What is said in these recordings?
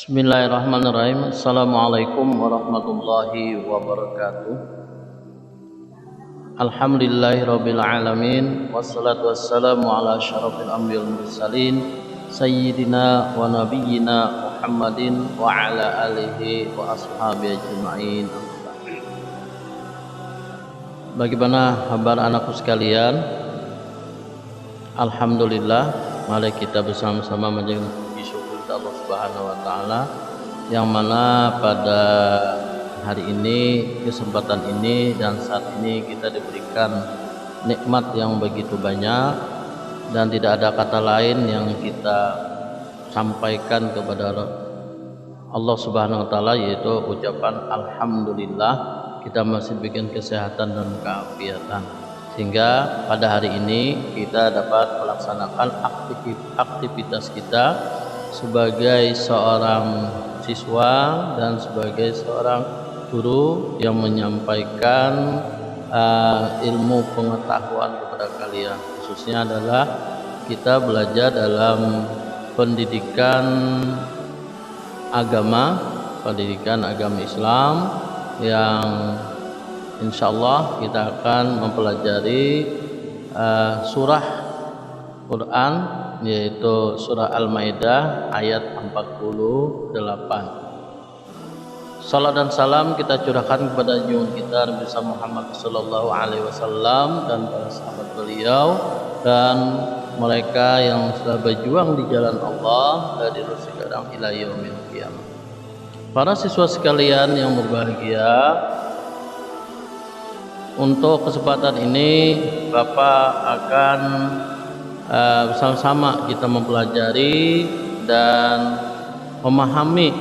Bismillahirrahmanirrahim. Assalamualaikum warahmatullahi wabarakatuh. Alhamdulillahirabbil alamin wassalatu wassalamu ala asyrafil anbiya'i wal mursalin sayyidina wa nabiyyina Muhammadin wa ala alihi wa ashabihi ajma'in. Bagaimana kabar anakku sekalian? Alhamdulillah, mari kita bersama-sama menjadi Allah Subhanahu wa taala yang mana pada hari ini, kesempatan ini dan saat ini kita diberikan nikmat yang begitu banyak dan tidak ada kata lain yang kita sampaikan kepada Allah Subhanahu wa taala yaitu ucapan alhamdulillah kita masih bikin kesehatan dan keafiatan, sehingga pada hari ini kita dapat melaksanakan aktivitas kita sebagai seorang siswa dan sebagai seorang guru yang menyampaikan ilmu pengetahuan kepada kalian. Khususnya adalah kita belajar dalam pendidikan agama Islam yang insyaallah kita akan mempelajari surah Quran, yaitu surah Al-Maidah ayat 48. Salam dan salam kita curahkan kepada junjungan kita Nabi Muhammad sallallahu alaihi wasallam dan para sahabat beliau dan mereka yang sudah berjuang di jalan Allah dari sekarang ila yaumil qiyamah. Para siswa sekalian yang berbahagia, untuk kesempatan ini Bapak akan bersama-sama kita mempelajari dan memahami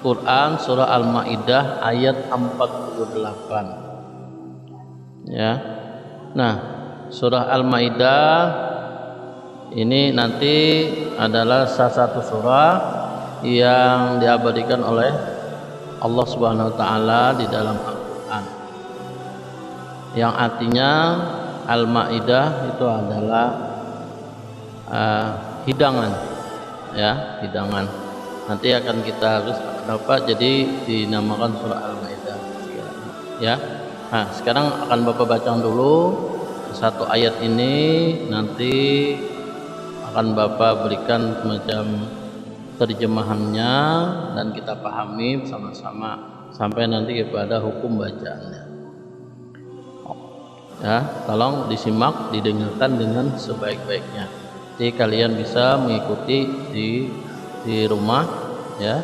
Quran surah Al-Maidah ayat 48. Ya. Nah, surah Al-Maidah ini nanti adalah salah satu surah yang diabadikan oleh Allah Subhanahu wa taala di dalam Al-Qur'an. Yang artinya Al-Maidah itu adalah hidangan, ya, hidangan. Nanti akan kita harus dapat jadi dinamakan surah Al-Maidah, ya. Nah, sekarang akan Bapak bacakan dulu satu ayat ini, nanti akan Bapak berikan semacam terjemahannya dan kita pahami bersama-sama sampai nanti kepada hukum bacaannya. Ya, tolong disimak, didengarkan dengan sebaik-baiknya. Jadi kalian bisa mengikuti di rumah, ya.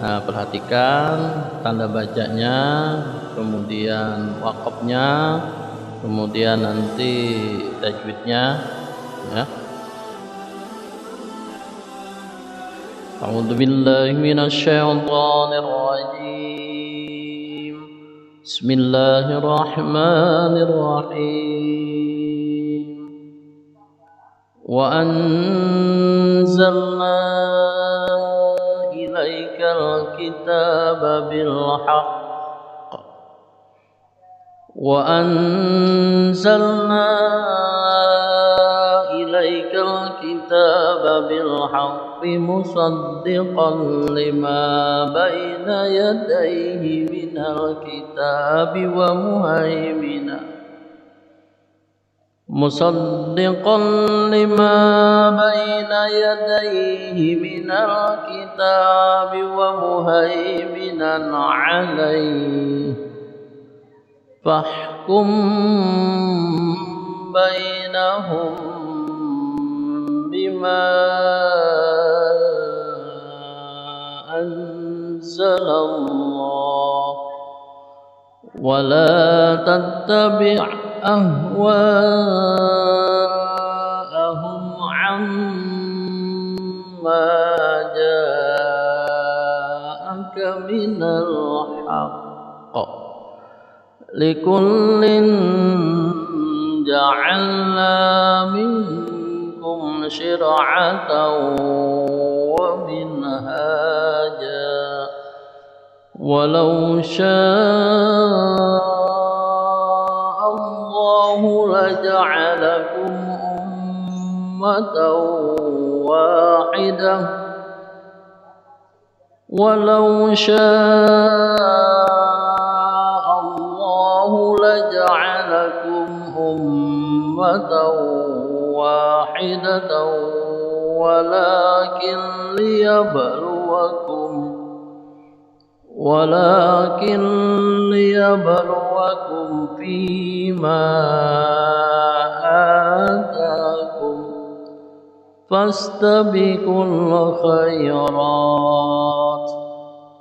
Nah, perhatikan tanda bacanya, kemudian wakafnya, kemudian nanti tajwidnya, ya. A'udzubillahi minasyaitonir rajim. Bismillahirrahmanirrahim. Wa anzalna ilaikal kitaba bil haqq wa anzalna ilaikal kitaba bil haqqi musaddiqan lima baina yadayhi minal kitabi wa musaddiqan lima baina yadayhi minal kitabi wa muhaiminan alayhi fahkum bainahum bima anzalallah wa la tattabi' ahwa'ahum amma ja'aka minal haqq likullin ja'alna minkum syir'atan wa minhaja walau syaa Allahu laja'alakum ummatan wahidah walau syaa Allah laja'alakum ummatan wahidatan walakin liyabluwakum fima atakum fastabiqul khairat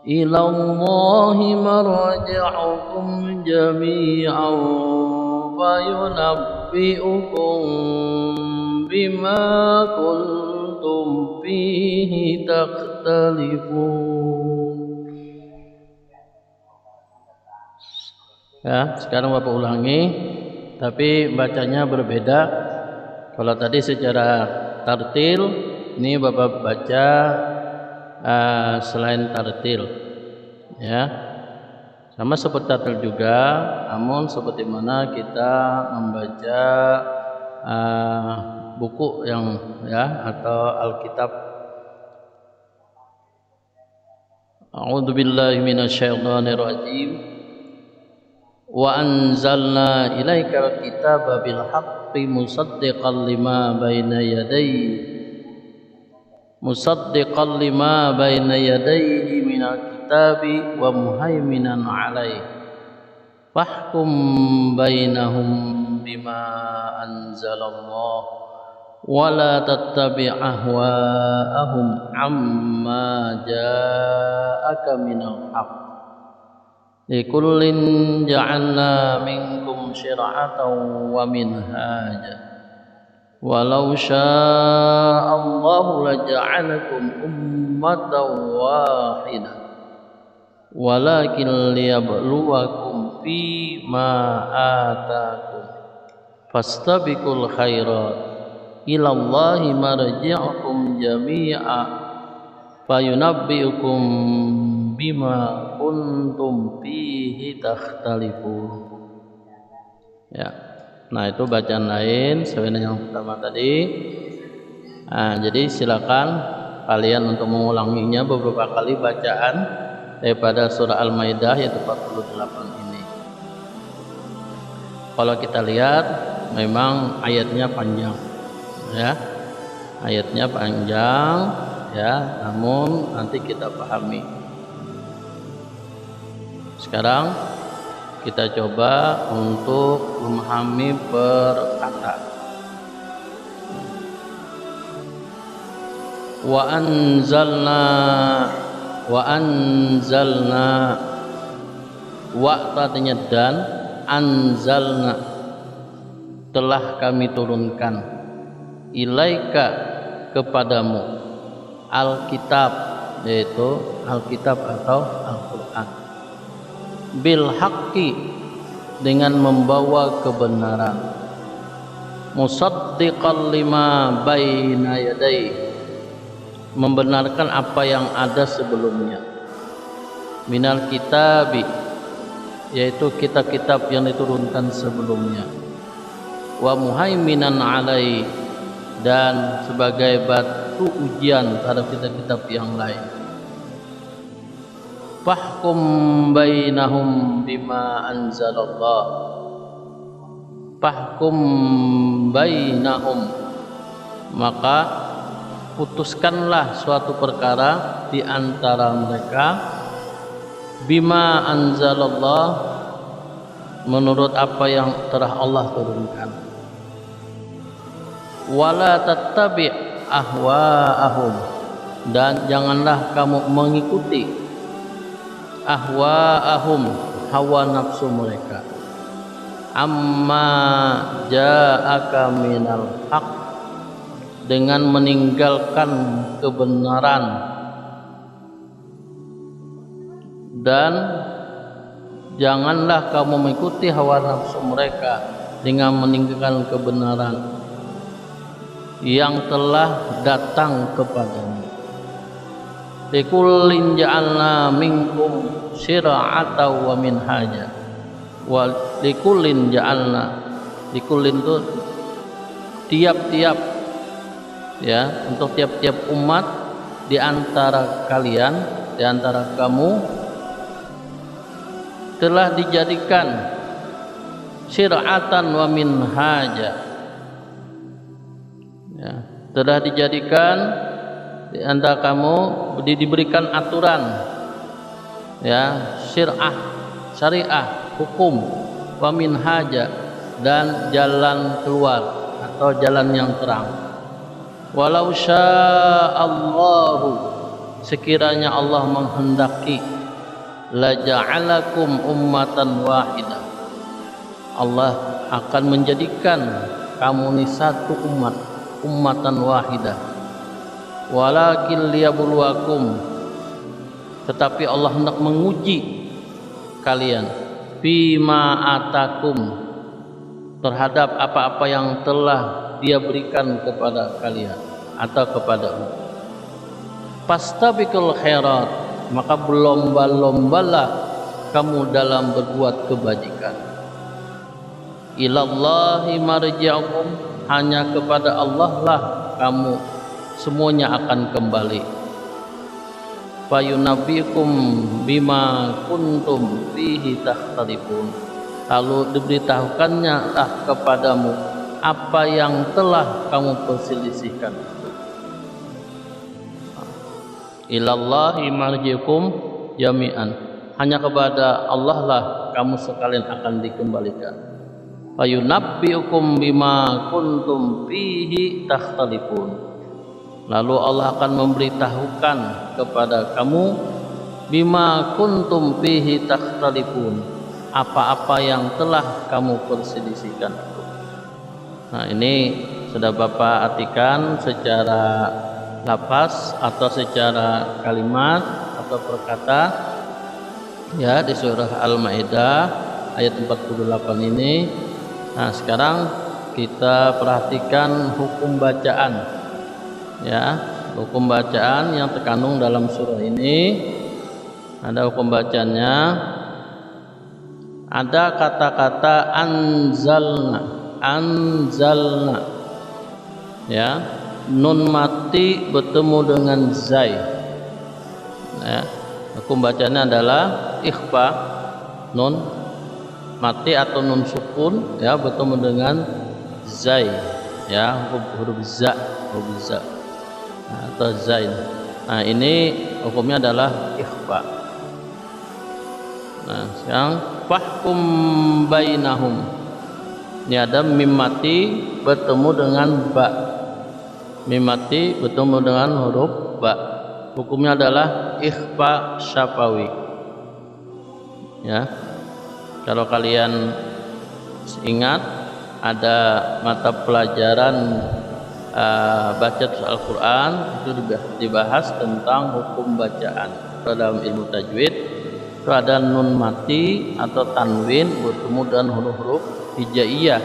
ila Allahi marji'ukum jami'an fayunabbi'ukum bima kuntum fihi takhtalifun. Ya, sekarang Bapak ulangi, tapi bacanya berbeda. Kalau tadi secara tartil, ini Bapak baca selain tartil, ya, sama seperti tartil juga, namun seperti mana kita membaca buku yang ya atau Alkitab. A'udzubillahi minasyaitonirrajim. Wa anzalna ilaikal kitaba bil haqqi musaddiqan lima baina yadayhi minal kitabi wa muhaiminan alaihi fahkum bainahum bima anzalallah wa la tattabi' ahwa'ahum amma ja'aka minal haqq likullin ja'alna minkum syir'atan wa minhaja walau syaa Allahu laja'alakum ummatan wahidah walakin liyabluwakum fima atakum fastabiqul khairat ila Allahi marji'ukum jami'a fayunabbi'ukum bima kuntum fihi takhtalifun. Ya. Nah, itu bacaan lain selain yang pertama tadi. Nah, jadi silakan kalian untuk mengulanginya beberapa kali bacaan daripada surah Al-Maidah yaitu 48 ini. Kalau kita lihat memang ayatnya panjang. Ya. Ayatnya panjang ya, namun nanti kita pahami. Sekarang kita coba untuk memahami per kata. Wa anzalna wa artinya dan anzalna telah kami turunkan ilaika kepadamu Alkitab yaitu Alkitab atau Al-Quran bil haqqi dengan membawa kebenaran musaddiqan lima baina yadayhi membenarkan apa yang ada sebelumnya minal kitabi yaitu kitab-kitab yang diturunkan sebelumnya wa muhaiminan alai dan sebagai batu ujian terhadap kitab-kitab yang lain. Fahkum bainahum bima anzalallah. Fahkum bainahum, maka putuskanlah suatu perkara di antara mereka bima anzalallah menurut apa yang telah Allah turunkan. Wala tattabi' ahwa'ahum, dan janganlah kamu mengikuti ahwa'ahum, hawa nafsu mereka, amma ja'aka minal haq, dengan meninggalkan kebenaran, dan janganlah kamu mengikuti hawa nafsu mereka dengan meninggalkan kebenaran yang telah datang kepadamu. Likullin ja'alna minkum syir'atan wa minhaja. Wa likullin ja'alna, likullin itu tiap-tiap, ya, untuk tiap-tiap umat di antara kalian di antara kamu telah dijadikan syir'atan wa minhaja, ya, telah dijadikan di antara kamu diberikan aturan, ya, syariah, hukum, wa minhaja, dan jalan keluar atau jalan yang terang. Walau sya'allahu, sekiranya Allah menghendaki, la ja'alakum ummatan wahidah, Allah akan menjadikan kamu ini satu umat, ummatan wahidah. Walakin liyabluwakum, tetapi Allah hendak menguji kalian, bima atakum, terhadap apa-apa yang telah Dia berikan kepada kalian atau kepadamu. Fastabiqul khairat, maka berlomba-lombalah kamu dalam berbuat kebajikan. Ilallahi marji'ukum, hanya kepada Allah lah kamu semuanya akan kembali. Fayunabbiukum bima kuntum fihi takhtalifun, lalu diberitahukannya lah kepadamu apa yang telah kamu perselisihkan. Ilallahi marji'ukum jami'an, hanya kepada Allah lah kamu sekalian akan dikembalikan. Fayunabbiukum bima kuntum fihi takhtalifun, lalu Allah akan memberitahukan kepada kamu bima kuntum fihi takhtalifun, apa-apa yang telah kamu perselisihkan. Nah, ini sudah Bapak artikan secara lafaz atau secara kalimat atau perkata, ya, di surah Al-Maidah ayat 48 ini. Nah, sekarang kita perhatikan hukum bacaan, ya, hukum bacaan yang terkandung dalam surah ini. Ada hukum bacaannya, ada kata-kata anzalna, ya, nun mati bertemu dengan zai, ya. Hukum bacaannya adalah ikhfa, nun mati atau nun sukun, ya, bertemu dengan zai, ya, huruf za, atau zain. Nah, ini hukumnya adalah ikhfa. Nah, sekarang fahkum bainahum, ini ada mim mati bertemu dengan ba, mim mati bertemu dengan huruf ba. Hukumnya adalah ikhfa syafawi, ya. Kalau kalian ingat, ada mata pelajaran baca Al-Quran, itu dibahas tentang hukum bacaan. Dalam ilmu tajwid itu ada nun mati atau tanwin bertemu dengan huruf-huruf hijaiyah.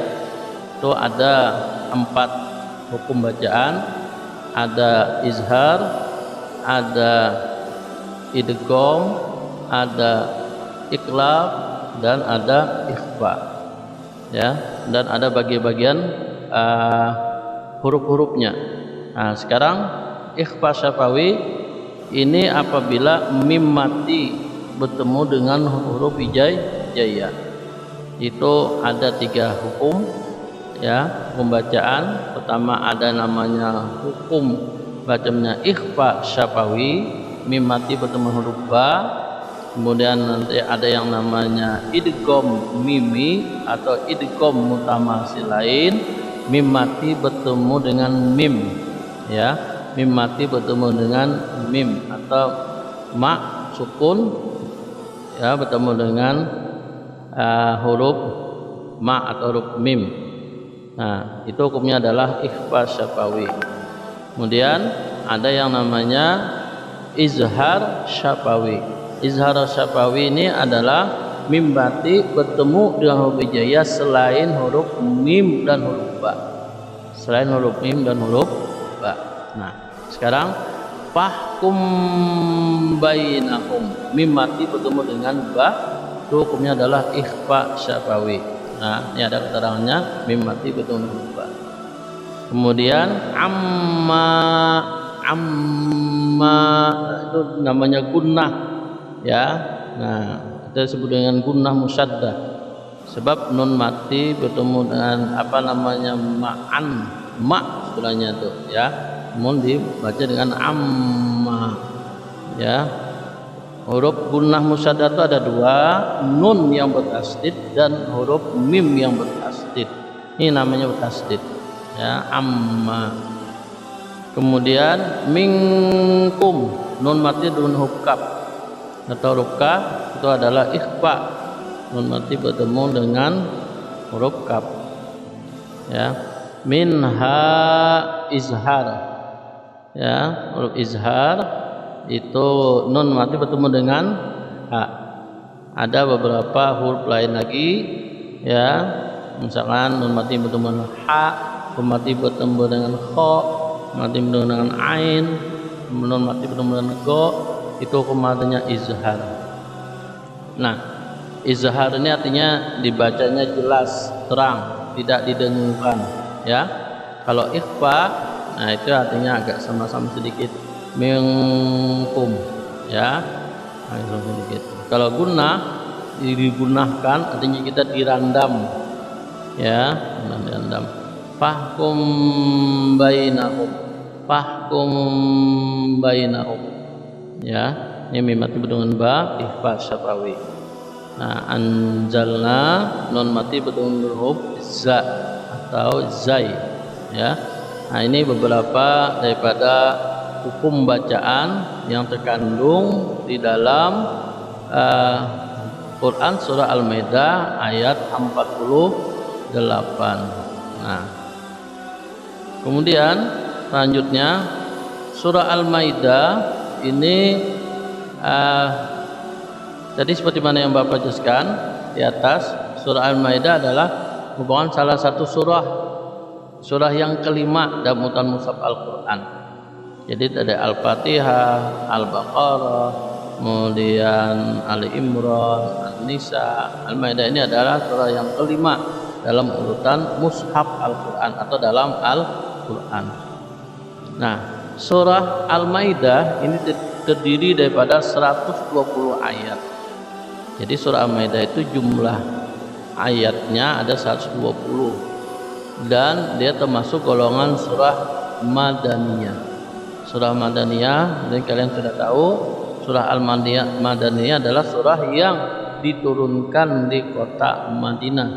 Itu ada 4 hukum bacaan, ada izhar, ada idgham, ada iqlab, dan ada ikhfa, ya, dan ada bagian-bagian huruf-hurufnya. Nah, sekarang ikhfa syafawi ini apabila mim mati bertemu dengan huruf hijaiyah. Itu ada 3 hukum, ya, pembacaan. Pertama ada namanya hukum bacanya ikhfa syafawi, mim mati bertemu huruf ba. Kemudian nanti ada yang namanya idgham mimi atau idgham mutamasilain, mim mati bertemu dengan mim, ya, mim mati bertemu dengan mim, atau ma sukun, ya, bertemu dengan huruf ma atau huruf mim. Nah, itu hukumnya adalah ikhfa syafawi. Kemudian ada yang namanya izhar syafawi. Izhar syafawi ini adalah mim mati bertemu dengan huruf hijaiyah selain huruf mim dan huruf ba. Selain huruf mim dan huruf ba. Nah, sekarang fahkum bainahum, mim mati bertemu dengan ba, itu hukumnya adalah ikhfa syafawi. Nah, ini ada keterangannya, mim mati bertemu dengan ba. Kemudian amma, itu namanya gunnah ya. Nah, kita sebut dengan gunnah musyaddah sebab nun mati bertemu dengan ma'an, ma istilahnya itu ya, namun dibaca dengan amma ya. Huruf gunnah musyaddah itu ada dua, nun yang bertasdid dan huruf mim yang bertasdid. Ini namanya bertasdid ya, amma. Kemudian minkum, nun mati nun huruf kaf atau huruf kaf itu adalah ikhfa, nun mati bertemu dengan huruf kaf ya. Minha izhar ya, huruf izhar itu nun mati bertemu dengan ha. Ada beberapa huruf lain lagi ya, misalkan nun mati bertemu dengan ha, nun mati bertemu dengan kha, mati bertemu dengan ain, nun mati bertemu dengan go, itu hukumannya izhar. Nah, izhar ini artinya dibacanya jelas, terang, tidak didengungkan ya. Kalau ikhfa, nah itu artinya agak sama-sama sedikit, minkum ya, agak sedikit. Kalau gunnah digunakan artinya kita dirandam ya, dirandam. Fahkum bainahum, fahkum bainahum ya, ini mimati dengan ba, ikhfa syafawi. Nah, anzalna, nun mati bertemu huruf za atau zai ya. Nah, ini beberapa daripada hukum bacaan yang terkandung di dalam Quran surah Al-Maidah ayat 48. Nah, kemudian selanjutnya surah Al-Maidah ini jadi seperti mana yang Bapak jelaskan di atas, surah Al-Maidah adalah merupakan salah satu surah yang kelima dalam urutan mushaf Al-Quran. Jadi ada Al-Fatihah, Al-Baqarah, kemudian Ali Imran, An-Nisa. Al-Maidah ini adalah surah yang kelima dalam urutan mushaf Al-Quran atau dalam Al-Quran. Nah, surah Al-Maidah ini terdiri daripada 120 ayat. Jadi surah Al-Maidah itu jumlah ayatnya ada 120 dan dia termasuk golongan surah Madaniyah. Surah Madaniyah, dan kalian sudah tahu surah Al-Madaniyah adalah surah yang diturunkan di kota Madinah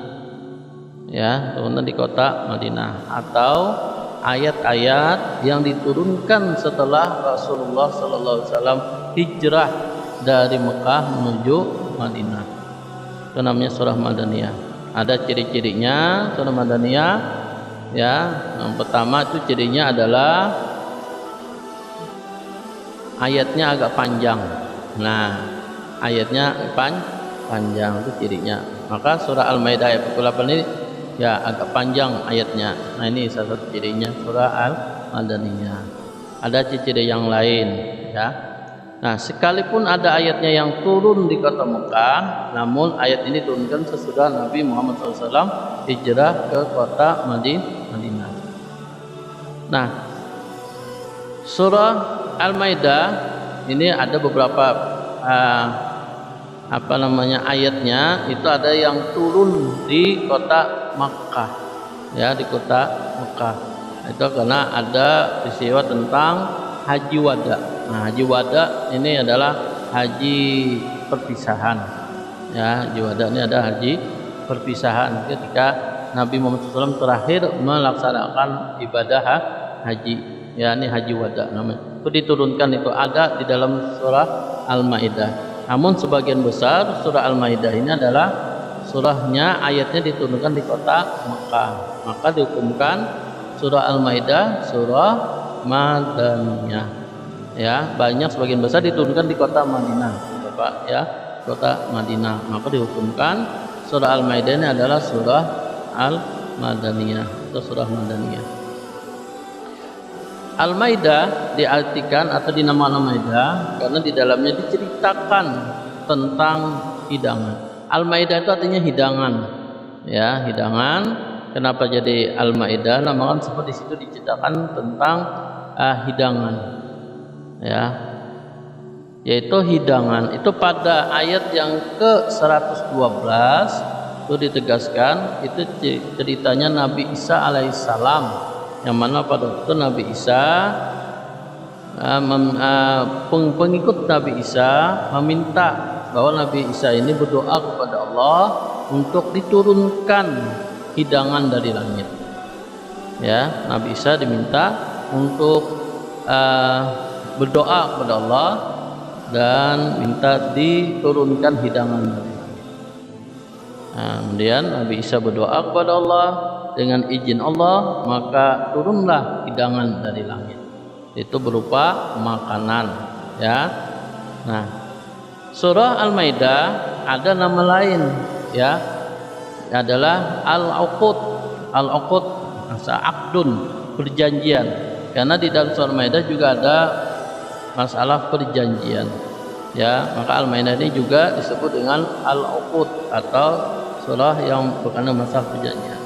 ya, turunkan di kota Madinah, atau ayat-ayat yang diturunkan setelah Rasulullah SAW hijrah dari Mekah menuju Madinah. Itu namanya surah Madaniyah. Ada ciri-cirinya surah Madaniyah ya. Yang pertama itu cirinya adalah ayatnya agak panjang. Nah, ayatnya panjang itu cirinya. Maka surah Al-Maidah ayat 48 ini ya agak panjang ayatnya. Nah, ini salah satu cirinya surah Al-Madaniyah. Ada ciri yang lain ya. Nah, sekalipun ada ayatnya yang turun di kota Mekah, namun ayat ini turunkan sesudah Nabi Muhammad SAW hijrah ke kota Madinah. Nah, surah Al-Maidah ini ada beberapa ayatnya itu ada yang turun di kota Makkah ya, di kota Mekah. Itu karena ada peristiwa tentang haji wada. Nah, haji wada ini adalah haji perpisahan ya. Haji wada ini ada haji perpisahan ketika Nabi Muhammad SAW terakhir melaksanakan ibadah haji ya, ini haji wada namanya. Itu diturunkan, itu ada di dalam surah Al-Maidah. Namun sebagian besar surah Al-Maidah ini adalah surahnya ayatnya diturunkan di kota Mekah, maka dihukumkan surah Al-Maidah surah Madaniyah ya. Banyak sebagian besar diturunkan di kota Madinah Bapak ya, kota Madinah, maka dihukumkan surah Al-Maidah ini adalah surah Al-Madaniyah atau surah Madaniyah. Al-Maidah diartikan atau dinamakan Maidah karena di dalamnya diceritakan tentang hidangan. Al-Maidah itu artinya hidangan ya, hidangan. Kenapa jadi Al-Maidah? Nah, maka sebab di situ diceritakan tentang hidangan ya, yaitu hidangan. Itu pada ayat yang ke-112 itu ditegaskan, itu ceritanya Nabi Isa alaihissalam, yang mana pada waktu Nabi Isa pengikut Nabi Isa meminta bahwa Nabi Isa ini berdoa kepada Allah untuk diturunkan hidangan dari langit. Ya, Nabi Isa diminta untuk berdoa kepada Allah dan minta diturunkan hidangan dari langit. Kemudian Nabi Isa berdoa kepada Allah, dengan izin Allah maka turunlah hidangan dari langit. Itu berupa makanan, ya. Nah, surah Al-Maidah ada nama lain, ya, adalah Al-Uqud. Al-Uqud aqdun, perjanjian. Karena di dalam surah Al-Maidah juga ada masalah perjanjian, ya. Maka Al-Maidah ini juga disebut dengan Al-Uqud atau surah yang berkaitan masalah perjanjian.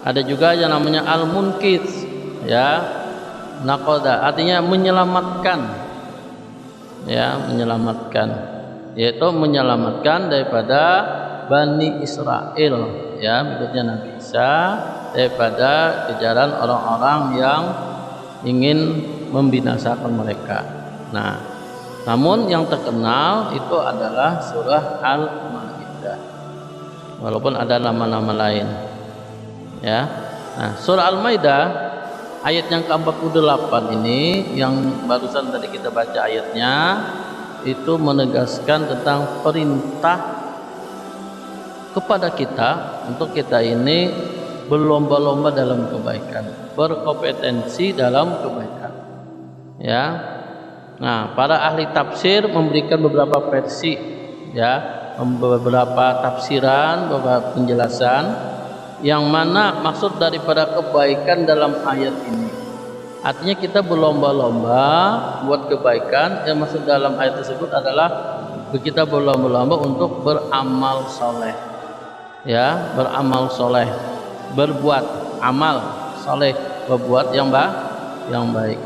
Ada juga yang namanya Al-Munqidz, ya, naqada artinya menyelamatkan, ya, menyelamatkan, yaitu menyelamatkan daripada Bani Israel, ya, berikutnya Nabi Isa, daripada kejaran orang-orang yang ingin membinasakan mereka. Nah, namun yang terkenal itu adalah surah Al-Maidah, walaupun ada nama-nama lain, ya. Nah, surah Al-Maidah ayat yang ke-48 ini yang barusan tadi kita baca ayatnya, itu menegaskan tentang perintah kepada kita untuk kita ini berlomba-lomba dalam kebaikan, berkompetensi dalam kebaikan, ya. Nah, para ahli tafsir memberikan beberapa versi, ya, beberapa tafsiran, beberapa penjelasan yang mana maksud daripada kebaikan dalam ayat ini. Artinya kita berlomba-lomba buat kebaikan. Yang maksud dalam ayat tersebut adalah kita berlomba-lomba untuk beramal soleh, ya, beramal soleh, berbuat amal soleh, berbuat yang baik.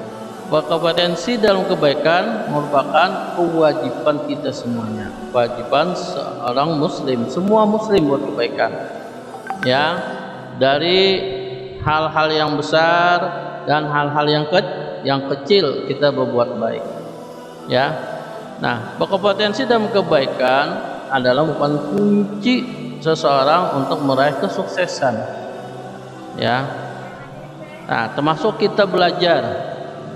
Berkompetensi dalam kebaikan merupakan kewajiban kita semuanya, kewajiban seorang muslim, semua muslim buat kebaikan, ya, dari hal-hal yang besar dan hal-hal yang kecil kita berbuat baik, ya. Nah, berkompetensi dalam kebaikan adalah merupakan kunci seseorang untuk meraih kesuksesan, ya. Nah, termasuk kita belajar.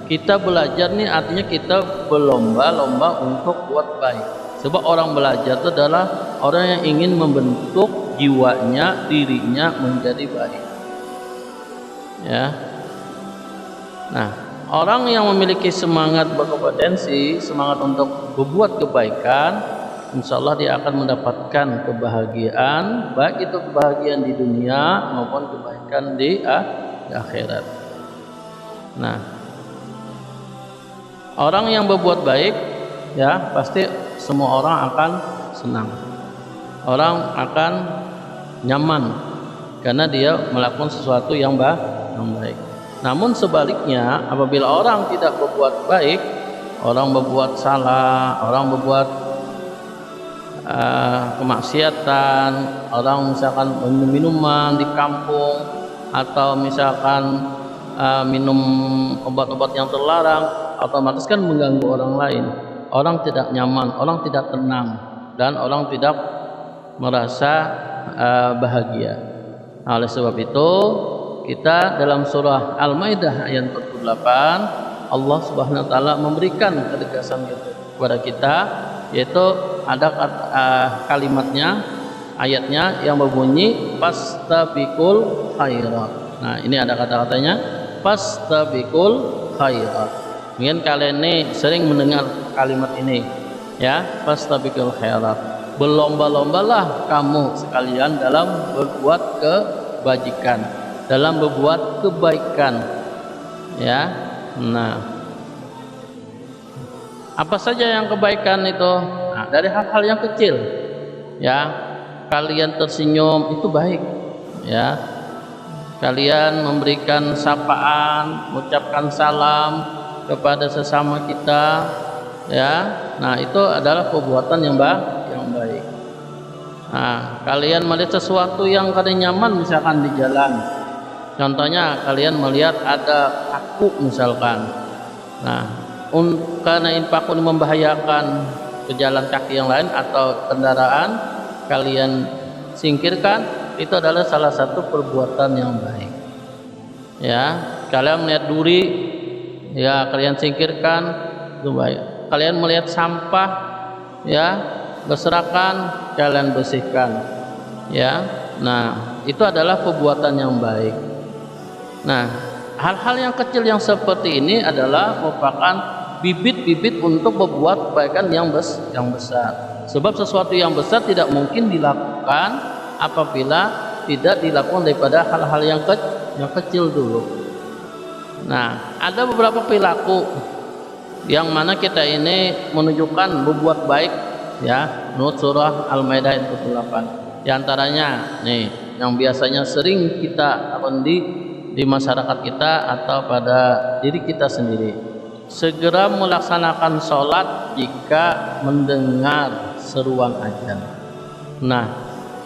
Kita belajar nih artinya kita berlomba-lomba untuk buat baik. Sebab orang belajar itu adalah orang yang ingin membentuk jiwanya, dirinya menjadi baik, ya. Nah, orang yang memiliki semangat berkompetensi, semangat untuk berbuat kebaikan, insya Allah dia akan mendapatkan kebahagiaan, baik itu kebahagiaan di dunia maupun kebaikan di akhirat. Nah, orang yang berbuat baik, ya, pasti semua orang akan senang, orang akan nyaman karena dia melakukan sesuatu yang baik. Namun sebaliknya, apabila orang tidak berbuat baik, orang berbuat salah, orang berbuat kemaksiatan, orang misalkan minum minuman di kampung, atau misalkan minum obat-obat yang terlarang, otomatis kan mengganggu orang lain. Orang tidak nyaman, orang tidak tenang, dan orang tidak merasa bahagia. Nah, oleh sebab itu kita dalam surah Al-Maidah ayat 48 Allah Subhanahu wa taala memberikan ketegasan kepada kita, yaitu ada kalimatnya, ayatnya yang berbunyi fastabiqul khairat. Nah, ini ada kata-katanya fastabiqul khairat. Mungkin kalian ini sering mendengar kalimat ini, ya, fastabiqul khairat. Berlomba-lombalah kamu sekalian dalam berbuat kebajikan, dalam berbuat kebaikan, ya. Nah, apa saja yang kebaikan itu? Nah, dari hal-hal yang kecil, ya. Kalian tersenyum itu baik, ya. Kalian memberikan sapaan, mengucapkan salam, kepada sesama kita, ya. Nah, itu adalah perbuatan yang baik. Nah, kalian melihat sesuatu yang kalian nyaman misalkan di jalan. Contohnya kalian melihat ada paku misalkan. Nah, karena paku ini membahayakan pejalan kaki yang lain atau kendaraan, kalian singkirkan, itu adalah salah satu perbuatan yang baik. Ya, kalian melihat duri, ya kalian singkirkan, itu baik. Kalian melihat sampah, ya berserakan, kalian bersihkan, ya. Nah, itu adalah perbuatan yang baik. Nah, hal-hal yang kecil yang seperti ini adalah merupakan bibit-bibit untuk berbuat kebaikan yang besar. Sebab sesuatu yang besar tidak mungkin dilakukan apabila tidak dilakukan daripada hal-hal yang kecil dulu. Nah, ada beberapa perilaku yang mana kita ini menunjukkan berbuat baik, ya, menurut surah Al-Maidah ayat 28. Di antaranya nih, yang biasanya sering kita di masyarakat kita atau pada diri kita sendiri, segera melaksanakan sholat jika mendengar seruan azan. Nah,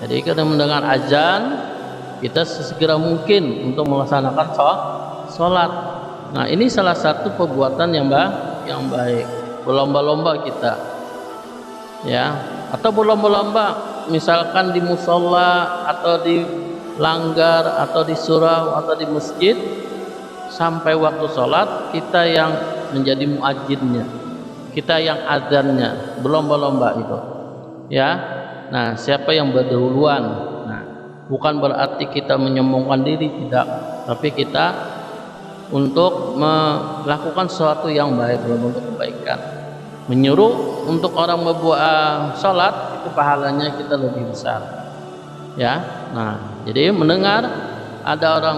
jadi kita mendengar azan, kita sesegera mungkin untuk melaksanakan sholat. Nah, ini salah satu perbuatan yang baik. Berlomba-lomba kita, ya, atau berlomba-lomba misalkan di musola atau di langgar atau di surau atau di masjid, sampai waktu sholat kita yang menjadi muadzinnya, kita yang adzannya, berlomba-lomba itu, ya. Nah, siapa yang berdahuluan? Nah, bukan berarti kita menyombongkan diri, tidak, tapi kita untuk melakukan sesuatu yang baik, untuk kebaikan, menyuruh untuk orang berbuat sholat, itu pahalanya kita lebih besar, ya. Nah, jadi mendengar ada orang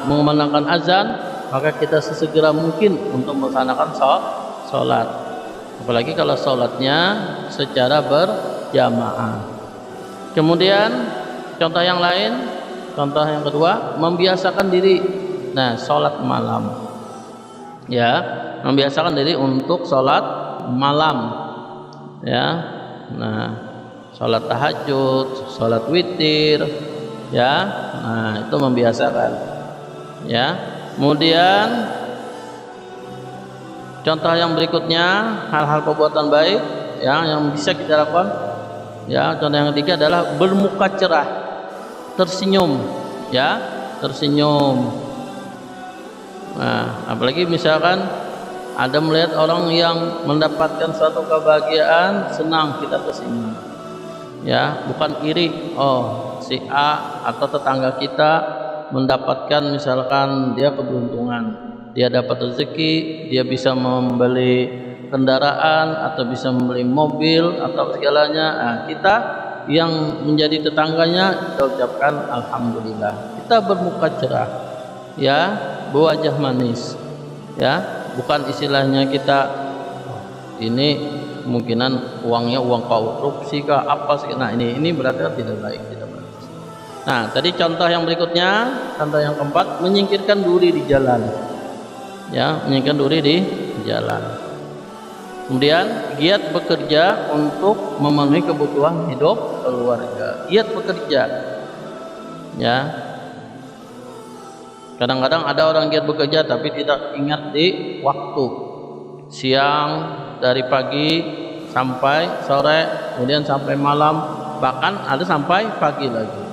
mengumandangkan azan, maka kita sesegera mungkin untuk melaksanakan sholat, apalagi kalau sholatnya secara berjamaah. Kemudian contoh yang lain, contoh yang kedua, membiasakan diri, nah, sholat malam, ya, membiasakan diri untuk sholat malam, ya. Nah, sholat tahajud, sholat witir, ya. Nah, itu membiasakan, ya. Kemudian contoh yang berikutnya, hal-hal perbuatan baik, ya, yang bisa kita lakukan, ya. Contoh yang ketiga adalah bermuka cerah, tersenyum, ya, tersenyum. Nah, apalagi misalkan ada melihat orang yang mendapatkan suatu kebahagiaan, senang, kita tersenyum, ya, bukan iri. Oh, si A atau tetangga kita mendapatkan, misalkan dia keberuntungan, dia dapat rezeki, dia bisa membeli kendaraan atau bisa membeli mobil atau segalanya. Nah, kita yang menjadi tetangganya, kita ucapkan alhamdulillah, kita bermuka cerah, ya, berwajah manis, ya, bukan istilahnya kita ini kemungkinan uangnya uang korupsi kah apa sih. Nah, ini berarti tidak baik, tidak baik. Nah, tadi contoh yang berikutnya, contoh yang keempat, menyingkirkan duri di jalan, ya, menyingkirkan duri di jalan. Kemudian giat bekerja untuk memenuhi kebutuhan hidup keluarga, giat bekerja, ya. Kadang-kadang ada orang giat bekerja tapi tidak ingat di waktu, siang dari pagi sampai sore, kemudian sampai malam, bahkan ada sampai pagi lagi.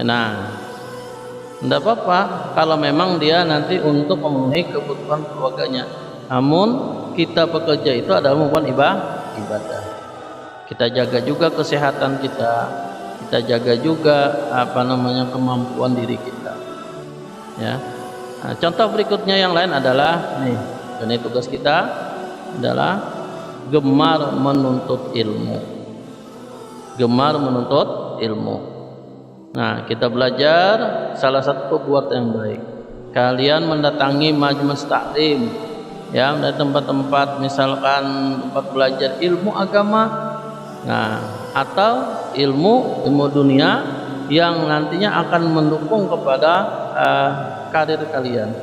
Nah, tidak apa-apa kalau memang dia nanti untuk memenuhi kebutuhan keluarganya. Namun kita bekerja itu adalah merupakan ibadah. Kita jaga juga kesehatan kita, kita jaga juga kemampuan diri kita, ya. Nah, contoh berikutnya yang lain adalah nih, ini tugas kita adalah gemar menuntut ilmu. Gemar menuntut ilmu. Nah, kita belajar salah satu perbuatan yang baik. Kalian mendatangi majlis taklim, ya, dari tempat-tempat misalkan tempat belajar ilmu agama, nah, atau ilmu dunia yang nantinya akan mendukung kepada karir kalian,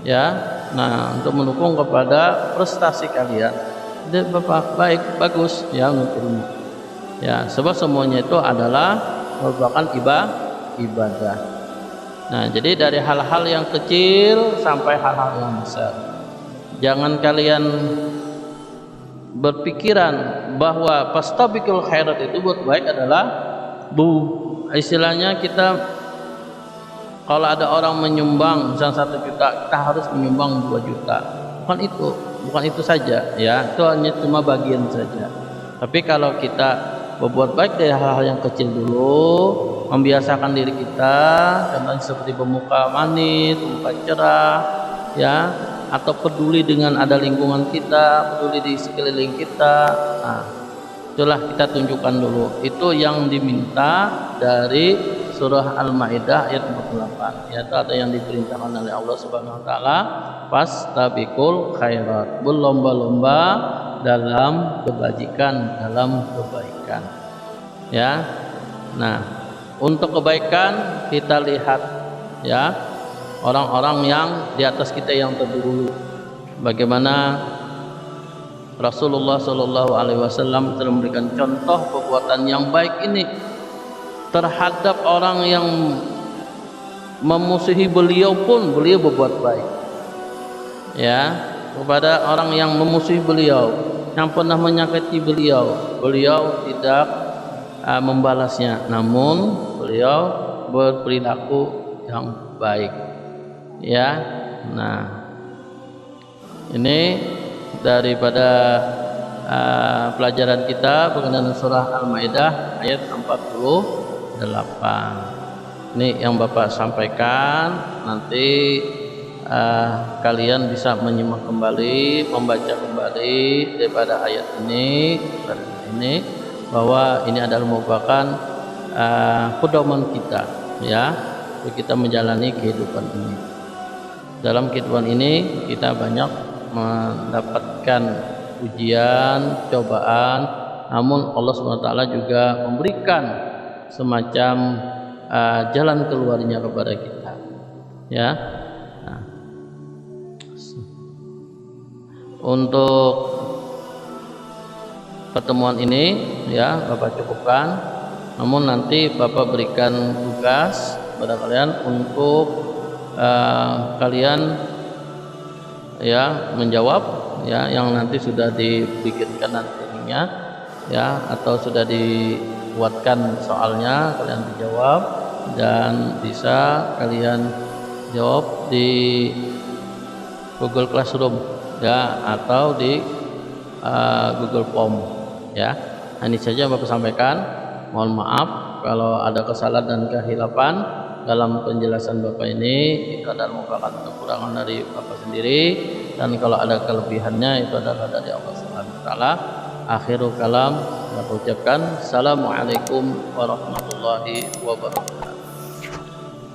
ya. Nah, untuk mendukung kepada prestasi kalian. Jadi Bapak baik, bagus ya untuk ilmu. Ya, sebab semuanya itu adalah merupakan ibadah. Nah, jadi dari hal-hal yang kecil sampai hal-hal yang besar. Jangan kalian berpikiran bahwa fastabiqul khairat itu buat baik adalah istilahnya kita kalau ada orang menyumbang misalnya 1 juta, kita harus menyumbang 2 juta. Bukan itu saja ya, itu hanya cuma bagian saja. Tapi kalau kita berbuat baik dari hal-hal yang kecil dulu, membiasakan diri kita, contohnya seperti bermuka manis, muka cerah, ya, atau peduli dengan ada lingkungan kita, peduli di sekeliling kita. Nah, itulah kita tunjukkan dulu. Itu yang diminta dari surah Al-Maidah ayat 48. Yaitu ada yang diperintahkan oleh Allah Subhanahu wa taala, fastabiqul khairat. Berlomba-lomba dalam kebajikan, dalam kebaikan. Ya. Nah, untuk kebaikan kita lihat ya orang-orang yang di atas kita yang terdahulu. Bagaimana Rasulullah Shallallahu Alaihi Wasallam telah memberikan contoh perbuatan yang baik ini terhadap orang yang memusuhi beliau pun beliau berbuat baik. Ya, kepada orang yang memusuhi beliau, yang pernah menyakiti beliau, beliau tidak membalasnya, namun beliau berperilaku yang baik. Ya, nah ini daripada pelajaran kita berkenaan surah Al-Maidah ayat 48. Ini yang Bapak sampaikan. Nanti kalian bisa menyimak kembali, membaca kembali daripada ayat ini, bahwa ini adalah merupakan pedoman kita, ya, untuk kita menjalani kehidupan ini. Dalam kehidupan ini kita banyak mendapatkan ujian, cobaan, namun Allah SWT juga memberikan semacam jalan keluarnya kepada kita. Ya. Nah, untuk pertemuan ini ya Bapak cukupkan, namun nanti Bapak berikan tugas kepada kalian untuk kalian ya menjawab ya yang nanti sudah dibikinkan nantinya ya, atau sudah dibuatkan soalnya, kalian dijawab dan bisa kalian jawab di Google Classroom ya, atau di Google Form ya. Ini saja Bapak sampaikan. Mohon maaf kalau ada kesalahan dan kehilapan dalam penjelasan Bapak ini. Itu adalah merupakan kekurangan dari Bapak sendiri, dan kalau ada kelebihannya itu adalah dari Allah Subhanahu wa taala. Akhirul kalam, Bapak ucapkan assalamualaikum warahmatullahi wabarakatuh.